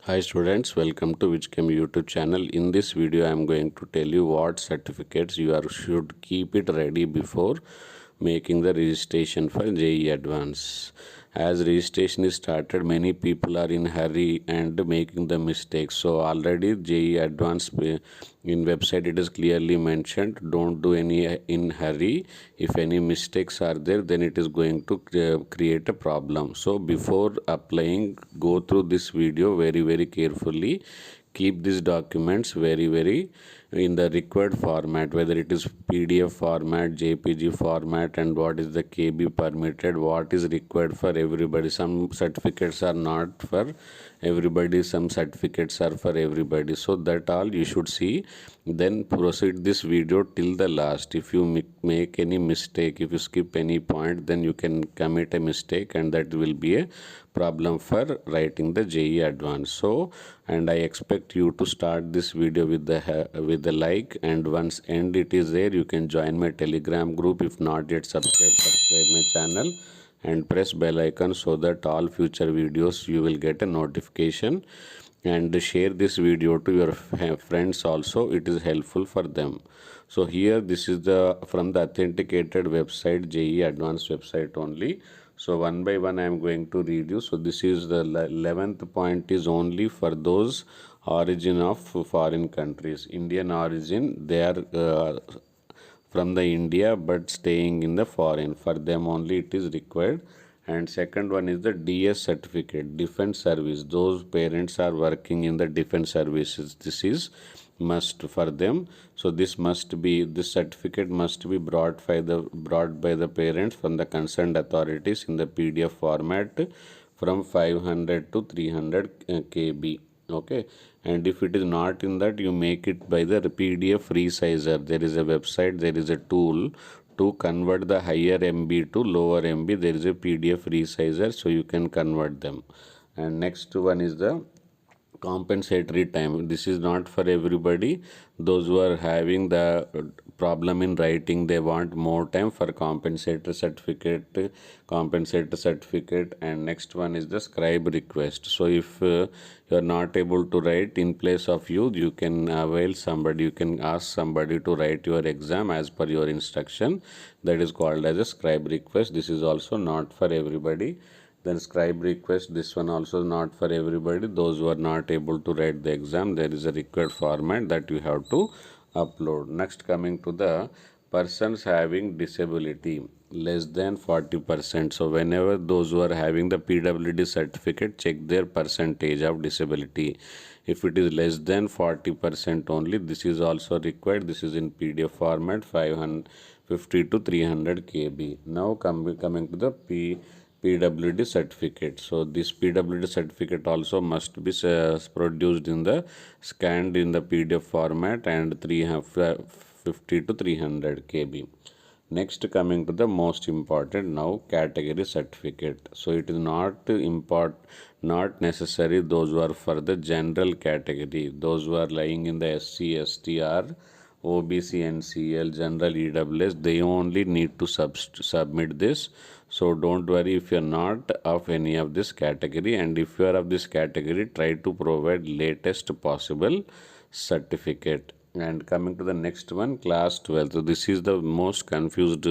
Hi students, welcome to Chem YouTube channel. In this video I am going to tell you what certificates should keep it ready before making the registration for JEE Advance. As registration is started, many people are in hurry and making the mistakes. So already JEE Advance in website it is clearly mentioned, don't do any in hurry. If any mistakes are there, then it is going to create a problem. So before applying, go through this video very carefully. Keep these documents very in the required format, whether it is PDF format, JPG format, and what is the KB permitted, what is required for everybody. Some certificates are not for everybody, some certificates are for everybody. So that all you should see, then proceed this video till the last. If you make any mistake, if you skip any point, then you can commit a mistake and that will be a problem for writing the JEE Advance. So, and I expect you to start this video with the like, and once end it is there, you can join my Telegram group. If not yet subscribe my channel and press bell icon so that all future videos you will get a notification, and share this video to your friends also, it is helpful for them. So here this is the from the authenticated website, JEE Advance website only. So one by one I am going to read you. So this is the 11th point is only for those origin of foreign countries. Indian origin, they are from the India but staying in the foreign. For them only it is required. And second one is the DS certificate, defense service. Those parents are working in the defense services. This is must for them. So this certificate must be brought by the parents from the concerned authorities in the PDF format from 500 to 300 KB. Okay, and if it is not in that, you make it by the PDF resizer. There is a website, there is a tool to convert the higher MB to lower MB. There is a PDF resizer, so you can convert them. And next one is the compensatory time. This is not for everybody. Those who are having the problem in writing, they want more time for compensatory certificate. And next one is the scribe request. So if you are not able to write, in place of you can avail somebody, you can ask somebody to write your exam as per your instruction. That is called as a scribe request. This is also not for everybody. Then scribe request, this one also not for everybody. Those who are not able to write the exam, there is a required format that you have to upload. Next, coming to the persons having disability less than 40%. So whenever those who are having the PWD certificate, check their percentage of disability. If it is less than 40% only, this is also required. This is in PDF format, 550 to 300 KB. Now coming to the PWD certificate. So this PWD certificate also must be produced in the scanned in the PDF format and 350 to 300 KB. Next, coming to the most important now, category certificate. So it is not necessary those who are for the general category. Those who are lying in the SC, ST, OBC, NCL, General, EWS, they only need to submit this. So don't worry if you are not of any of this category, and if you are of this category, try to provide latest possible certificate. And coming to the next one, class 12. So this is the most confused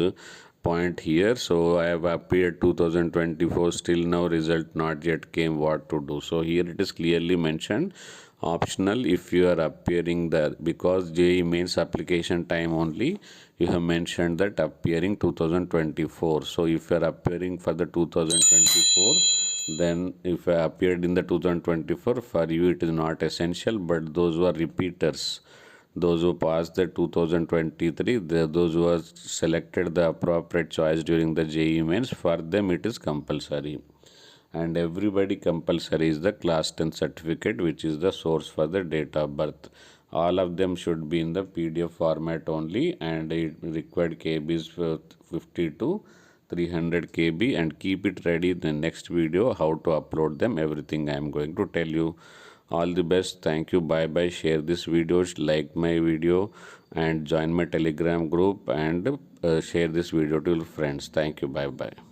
point here. So I have appeared 2024, still now result not yet came, what to do. So here it is clearly mentioned, optional if you are appearing there, because JEE mains application time only you have mentioned that appearing 2024. So if you are appearing for the 2024, then if I appeared in the 2024, for you it is not essential. But those who are repeaters, those who passed the 2023, those who have selected the appropriate choice during the JEE mains, for them it is compulsory. And everybody compulsory is the class 10 certificate, which is the source for the date of birth. All of them should be in the PDF format only, and it required KB is 50 to 300 KB, and keep it ready in the next video how to upload them. Everything I am going to tell you. All the best. Thank you. Bye bye. Share this video, like my video, and join my Telegram group, and share this video to your friends. Thank you. Bye bye.